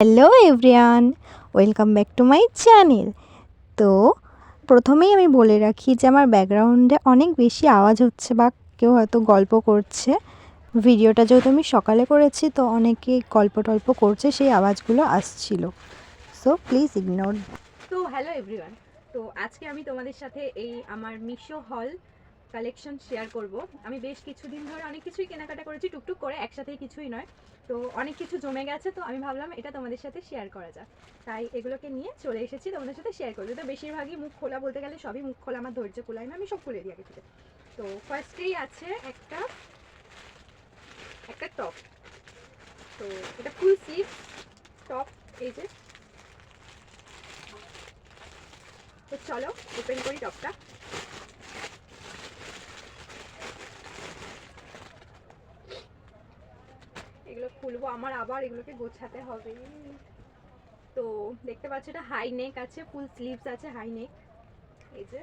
Hello everyone, welcome back to my channel. তো প্রথমেই আমি বলে রাখি যে আমার ব্যাকগ্রাউন্ডে অনেক বেশি আওয়াজ হচ্ছে বা কেউ হয়তো গল্প করছে। ভিডিওটা যেহেতু আমি সকালে করেছি তো অনেকে গল্প টল্প করছে, সেই আওয়াজগুলো আসছিল, সো প্লিজ ইগনোর। তো হ্যালো এভরিওয়ান, তো আজকে আমি তোমাদের সাথে এই আমার মিশো হল কালেকশন শেয়ার করব। আমি বেশ কিছুদিন ধরে অনেক কিছুই কেনাকাটা করেছি, টুকটুক করে, একসাথেই কিছুই নয়। তো অনেক কিছু জমে গেছে, তো আমি ভাবলাম এটা তোমাদের সাথে শেয়ার করা যাক, তাই এগুলোকে নিয়ে চলে এসেছি তোমাদের সাথে শেয়ার করবো। তো বেশিরভাগই মুখ খোলা, বলতে গেলে সবই মুখ খোলা, আমার ধৈর্য কুলায় না, আমি সব খুলে দিই আগে থেকে। তো ফার্স্টেই আছে একটা একটা টপ। তো এটা ফুল স্লিভ টপ, এই যে। তো চলো ওপেন করি টপটা। এগুলো খুলবো, আমার আবার এগুলোকে গোছাতে হবে। তো দেখতে পাচ্ছ এটা হাই নেক আছে, ফুল স্লিভস আছে, হাই নেক। এই যে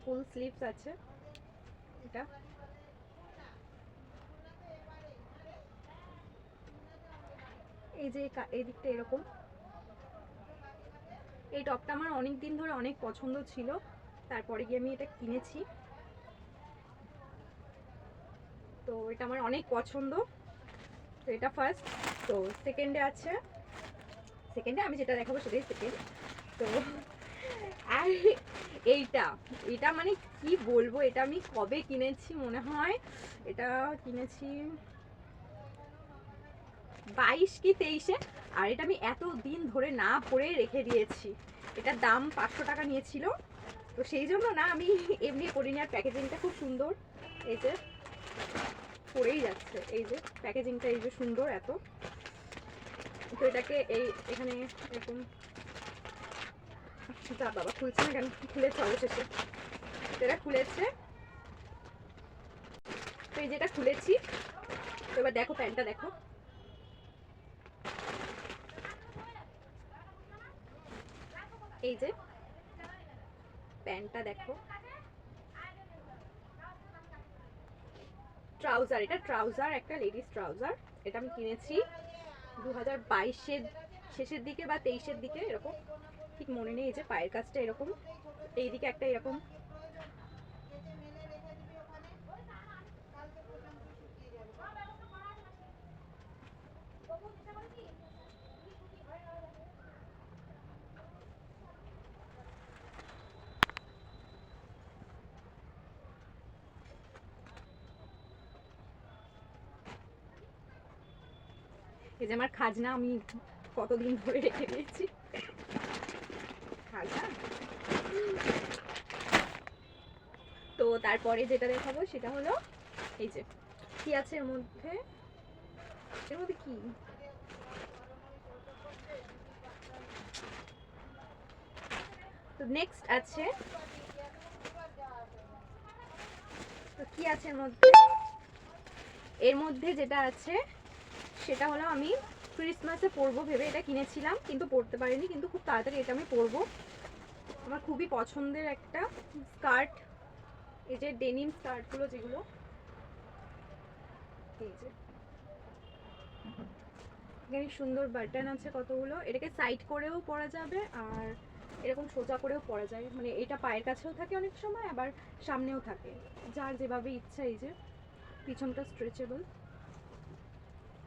ফুল স্লিভস আছে এটা। এই যে এই দিকটা এরকম। এই টপটা আমার অনেক দিন ধরে অনেক পছন্দ ছিল, তারপরে গিয়ে আমি এটা কিনেছি। তো এটা আমার অনেক পছন্দ। তো এটা ফার্স্ট। তো সেকেন্ডে আছে, সেকেন্ডে আমি যেটা দেখাবো সেটাই সেকেন্ড। তো আর এইটা এটা মানে কি বলবো, এটা আমি কবে কিনেছি মনে হয়, এটা কিনেছি 22 কি 23-এ। আর এটা আমি এত দিন ধরে না পরে রেখে দিয়েছি। এটার দাম 500 টাকা নিয়েছিল, তো সেই জন্য না আমি এমনি পরিনি। আর প্যাকেজিংটা খুব সুন্দর, এই যে পরেই যাচ্ছে, এই যে প্যাকেজিংটা এই যে সুন্দর এত। তো এটাকে এখানে এরকম, যা বাবা খুলছে না কেন, খুলেছে অবশেষে। এটা খুলেছে, তো এই যেটা খুলেছি। তো এবার দেখো প্যান্টটা দেখো, এই যে প্যান্টটা দেখো। ট্রাউজার, এটা ট্রাউজার, একটা লেডিস ট্রাউজার। এটা আমি কিনেছি 2022-এর শেষের দিকে বা 23-এর দিকে এরকম, ঠিক মনে নেই। এই যে পায়ের কাছটা এরকম, এইদিকে একটা এরকম। এই যে আমার খাজনা, আমি কতদিন ধরে রেখে দিয়েছি খাজনা। তো তারপরে যেটা দেখাবো সেটা হলো এই যে কি আছে এর মধ্যে। এর মধ্যে কি, তো নেক্সট আছে, তো কি আছে এর মধ্যে। এর মধ্যে যেটা আছে সেটা হলো, আমি ক্রিসমাসে পরবো ভেবে এটা কিনেছিলাম, কিন্তু পরতে পারিনি, কিন্তু খুব তাড়াতাড়ি এটা আমি পরবো। আমার খুবই পছন্দের একটা স্কার্ট, এই যে ডেনিম স্কার্টগুলো যেগুলো, এই যে এখানে সুন্দর বাটন আছে কতগুলো। এটাকে সাইড করেও পরা যাবে আর এরকম সোজা করেও পরা যায়, মানে এটা পায়ের কাছেও থাকে অনেক সময়, আবার সামনেও থাকে, যার যেভাবে ইচ্ছা। এই যে পিছনটা স্ট্রেচেবল।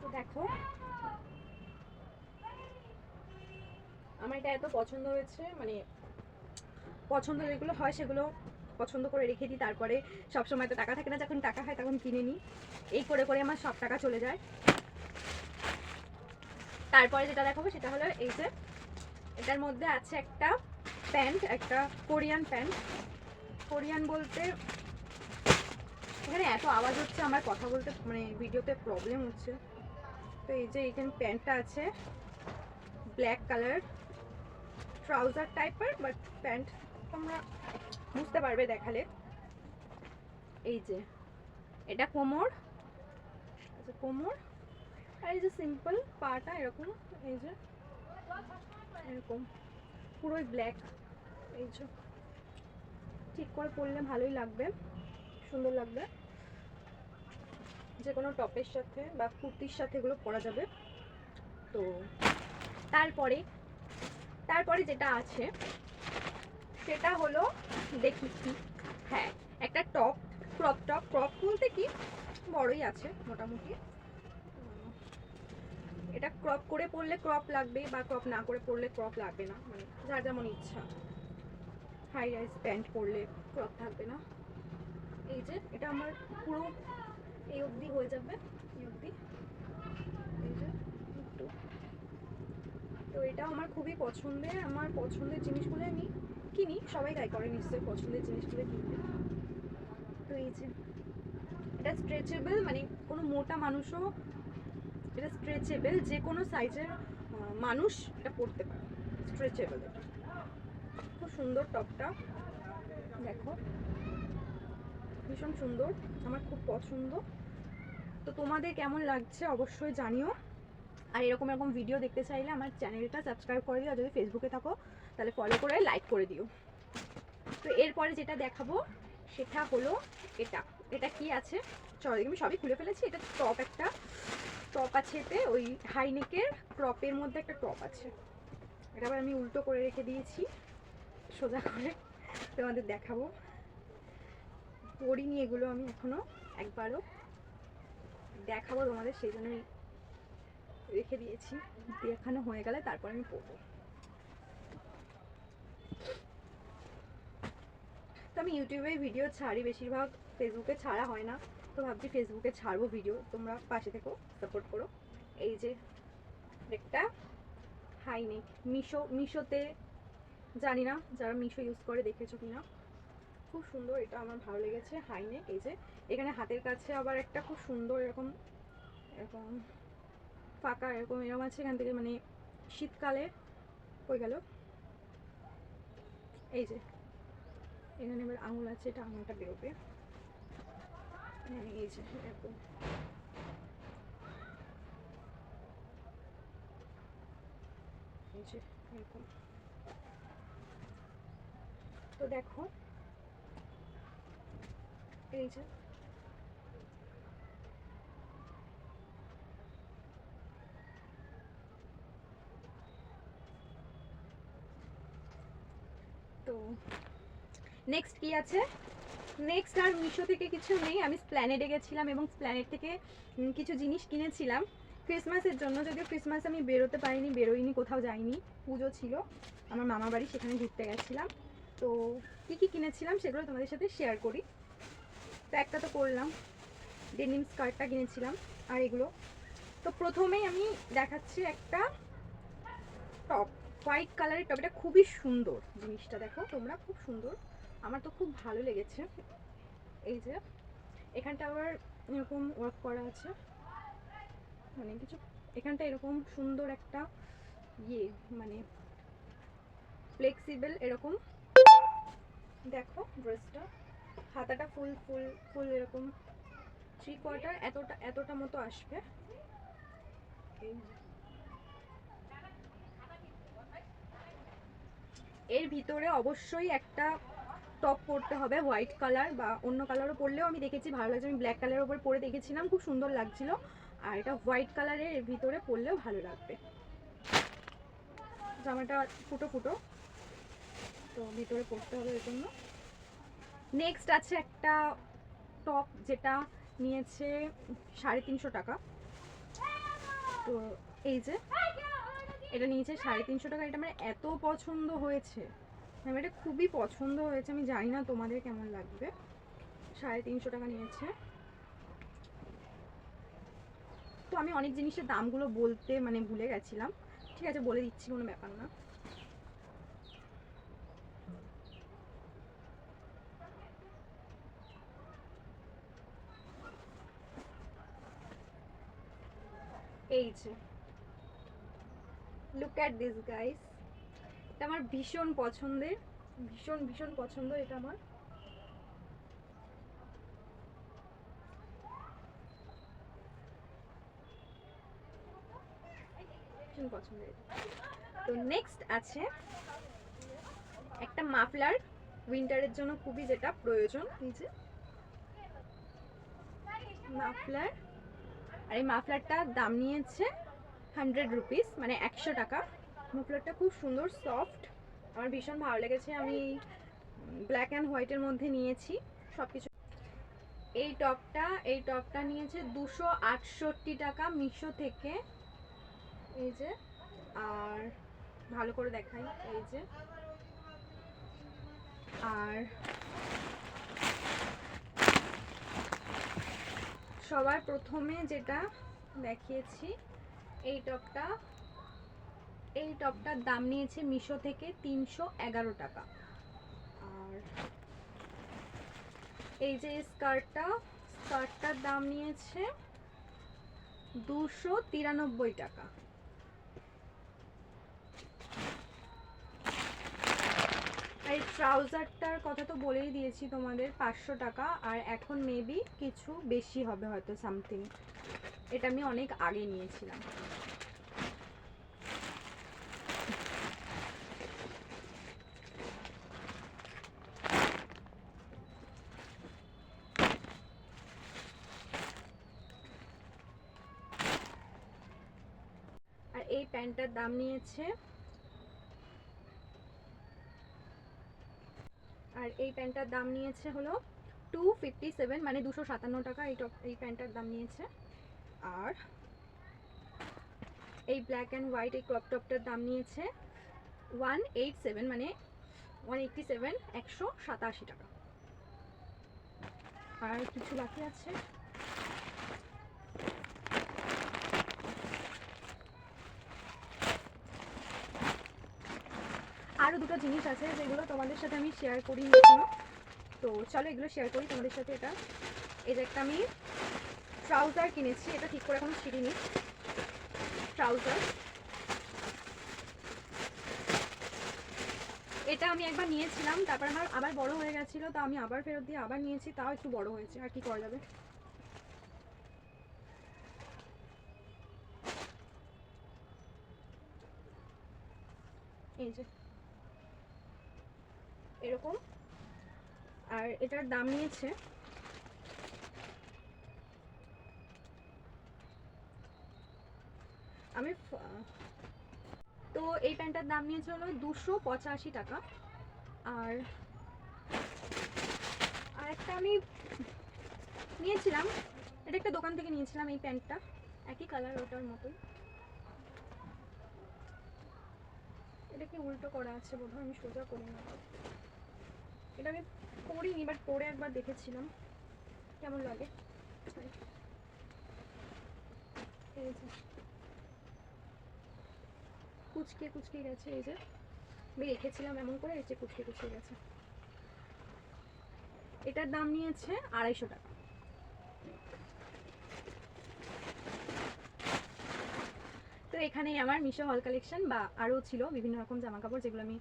তো দেখো আমার এটা এত পছন্দ হয়েছে, মানে পছন্দ যেগুলো হয় সেগুলো পছন্দ করে রেখে দিই, তারপরে সবসময় তো টাকা থাকে না, যখন টাকা হয় তখন কিনে নিই। এই করে করে আমার সব টাকা চলে যায়। তারপরে যেটা দেখাবো সেটা হলো এই যে এটার মধ্যে আছে একটা প্যান্ট, একটা কোরিয়ান প্যান্ট। কোরিয়ান বলতে এখানে এত আওয়াজ হচ্ছে, আমার কথা বলতে মানে ভিডিওতে প্রবলেম হচ্ছে। তো এই যে এখানে প্যান্টটা আছে ব্ল্যাক কালার, ট্রাউজার টাইপের, বাট প্যান্ট তোমরা বুঝতে পারবে দেখালে। এই যে এটা কোমর, আচ্ছা কোমর। আর এই যে সিম্পল পাটা এরকম, এই যে এরকম পুরোই ব্ল্যাক। এই যে ঠিক করে পরলে ভালোই লাগবে, সুন্দর লাগবে, যে কোনো টপের সাথে বা কুর্তির সাথে এগুলো পরা যাবে। তো তারপরে তারপরে যেটা আছে সেটা হলো, দেখি কি, হ্যাঁ একটা টপ, টপ বলতে কি বড়ই আছে মোটামুটি। এটা ক্রপ করে পরলে ক্রপ লাগবে, বা ক্রপ না করে পরলে ক্রপ লাগবে না, মানে যার যেমন ইচ্ছা। হাই রাইজ প্যান্ট পরলে ক্রপ থাকবে না। এই যে এটা আমার পুরো এই অবধি হয়ে যাবে, এই অবধি, এই যে একটু। তো এটা আমার খুবই পছন্দের, আমার পছন্দের জিনিসগুলো আমি কিনি, সবাই তাই করে নিশ্চয়ই, পছন্দের জিনিসগুলো কিনবে। তো এই যে এটা স্ট্রেচেবল, মানে কোনো মোটা মানুষও, এটা স্ট্রেচেবল, যে কোনো সাইজের মানুষ এটা পরতে পারে, স্ট্রেচেবল। এটা খুব সুন্দর টপটা, দেখো ভীষণ সুন্দর, আমার খুব পছন্দ। তো তোমাদের কেমন লাগছে অবশ্যই জানিও। আর এরকম এরকম ভিডিও দেখতে চাইলে আমার চ্যানেলটা সাবস্ক্রাইব করে দিও, আর যদি ফেসবুকে থাকো তাহলে ফলো করে লাইক করে দিও। তো এরপরে যেটা দেখাবো সেটা হলো এটা। এটা কি আছে চলো, আমি সবই খুলে ফেলেছি। এটা টপ, একটা টপ আছে, এতে ওই হাইনেকের ক্রপের মধ্যে একটা টপ আছে। এটা আবার আমি উল্টো করে রেখে দিয়েছি সোজা করে, তোমাদের দেখাবো। পরিনি এগুলো আমি এখনো একবারও, দেখাবো তোমাদের, সেই জন্যই রেখে দিয়েছি। দেখানো হয়ে গেলে তারপর আমি পরবো। তো আমি ইউটিউবে ভিডিও ছাড়ি বেশিরভাগ, ফেসবুকে ছাড়া হয় না, তো ভাবছি ফেসবুকে ছাড়বো ভিডিও, তোমরা পাশে থেকো, সাপোর্ট করো। এই যে একটা হাইনেক, মিশোতে, জানি না যারা মিশো ইউজ করে দেখেছো কিনা, খুব সুন্দর, এটা আমার ভালো লেগেছে হাইনেক। এই যে এখানে হাতের কাছে আবার একটা খুব সুন্দর এরকম এরকম ফাঁকা এরকম এরকম আছে, এখান থেকে মানে শীতকালে হয়ে গেল। এই যে এখানে এবার আঙুল আছে, এটা আঙুলটা বেরোবে, মানে এই যে এরকম। এই যে এরকম। তো দেখো এই যে তো নেক্সট কি আছে, নেক্সট আর মিশো থেকে কিছু নেই, আমি স্প্ল্যানেডে গেছিলাম এবং স্প্ল্যানেড থেকে কিছু জিনিস কিনেছিলাম ক্রিসমাসের জন্য। যদিও ক্রিসমাস আমি বেরোইনি, কোথাও যাইনি, পুজো ছিল আমার মামার বাড়ি, সেখানে ঘুরতে গেছিলাম। তো কী কী কিনেছিলাম সেগুলো তোমাদের সাথে শেয়ার করি। তো একটা তো করলাম, ডেনিম স্কার্টটা কিনেছিলাম, আর এগুলো। তো প্রথমেই আমি দেখাচ্ছি একটা টপ, হোয়াইট কালারের টপ, এটা খুবই সুন্দর, জিনিসটা দেখো তোমরা, খুব সুন্দর, আমার তো খুব ভালো লেগেছে। এই যে এখানটা আবার এরকম ওয়ার্ক করা আছে, মানে কিছু এখানটা এরকম সুন্দর একটা ইয়ে, মানে ফ্লেক্সিবল এরকম, দেখো ড্রেসটা, হাতাটা ফুল ফুল ফুল এরকম 3/4 এতটা এতটা মতো আসবে। এই যে। এর ভিতরে অবশ্যই একটা টপ পরতে হবে হোয়াইট কালার, বা অন্য কালারও পরলেও আমি দেখেছি ভালো লাগছে, আমি ব্ল্যাক কালারের উপর পরে দেখেছিলাম, খুব সুন্দর লাগছিল। আর এটা হোয়াইট কালারের ভিতরে পরলেও ভালো লাগবে, জামাটা ফুটো ফুটো, তো ভিতরে পরতে হবে এর জন্য। নেক্সট আছে একটা টপ, যেটা নিয়েছে 350 টাকা। তো এই যে এটা নিয়েছে 350 টাকা, এটা আমার এত পছন্দ হয়েছে, আমার এটা খুবই পছন্দ হয়েছে, আমি জানি না তোমাদের কেমন লাগবে। 350 টাকা নিয়েছে। তো আমি অনেক জিনিসের দামগুলো বলতে মানে ভুলে গেছিলাম, ঠিক আছে বলে দিচ্ছি, কোনো ব্যাপার না। এই যে লুক অ্যাট দিস গাইস, এটা আমার ভীষণ পছন্দের, ভীষণ ভীষণ পছন্দ এটা আমার। ভীষণ পছন্দের এটা। তো নেক্সট আছে একটা মাফলার, উইন্টারের জন্য খুবই যেটা প্রয়োজন, এই যে মাফলার। আর এই মাফলারটার দাম নিয়েছে 100 রুপিস, মানে 100 টাকা। মুফলারটা খুব সুন্দর, সফট, আমার ভীষণ ভালো লেগেছে। আমি ব্ল্যাক অ্যান্ড হোয়াইটের মধ্যে নিয়েছি সব কিছু। এই টপটা নিয়েছে 268 টাকা মিশো থেকে, এই যে। আর ভালো করে দেখাই, এই যে। আর সবার প্রথমে যেটা দেখিয়েছি, এই টপটার দাম নিয়েছে মিশো থেকে 311 টাকা। আর এই যে স্কার্টটার দাম নিয়েছে 293 টাকা। আর এই ট্রাউজারটার কথা তো বলেই দিয়েছি তোমাদের, 500 টাকা। আর এখন মেবি কিছু বেশি হবে হয়তো, সামথিং। এটা আমি অনেক আগে নিয়েছিলাম। আর এই প্যান্টটার দাম নিয়েছে হলো 257, মানে 257 টাকা এই প্যান্টটার দাম নিয়েছে। আর এই ব্ল্যাক অ্যান্ড হোয়াইট এই ক্রপ টপটার দাম নিয়েছে 187, মানে 187, 187 টাকা। আর কিছু বাকি আছে। আরও দুটো জিনিস আছে যেগুলো তোমাদের সাথে আমি শেয়ার করি এখনো, তো চলো এগুলো শেয়ার করি তোমাদের সাথে। এই যে একটা আমি ট্রাউজার কিনেছি, এটা ঠিক করে এখন ছিঁড়িনি। ট্রাউজার এটা আমি একবার নিয়েছিলাম, তারপর আমার আবার বড় হয়ে গেছিলো, তো আমি আবার ফেরত দিয়ে আবার নিয়েছি, তাও একটু বড় হয়েছে, আর কি করা যাবে। এই যে এরকম। আর এটার দাম নিয়েছে তো এই প্যান্টটার দাম নিয়েছে হলো 285 টাকা। আর একটা আমি নিয়েছিলাম, এটা একটা দোকান থেকে নিয়েছিলাম, এই প্যান্টটা একই কালার, ওটার মতোই। এটা কি উল্টো করা আছে বোধহয়, আমি সোজা করিনি। এটা আমি পরিনি, বাট পরে একবার দেখেছিলাম কেমন লাগে। এই যে কুচকে গেছে, এই যে আমি রেখেছিলাম এমন করে, এই যে কুচকে গেছে। এটার দাম নিয়েছে 250 টাকা। তো এখানেই আমার মিশো হল কালেকশন, বা আরও ছিল বিভিন্ন রকম জামা কাপড় যেগুলো আমি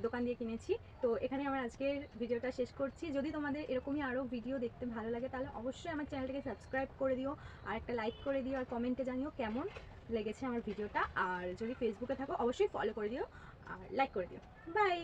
দোকান দিয়ে কিনেছি। তো এখানে আমার আজকের ভিডিওটা শেষ করছি। যদি তোমাদের এরকমই আরও ভিডিও দেখতে ভালো লাগে তাহলে অবশ্যই আমার চ্যানেলটাকে সাবস্ক্রাইব করে দিও, আর একটা লাইক করে দিও, আর কমেন্টে জানিও কেমন লেগেছে আমার ভিডিওটা। আর যদি ফেসবুকে থাকো অবশ্যই ফলো করে দিও আর লাইক করে দিও। বাই।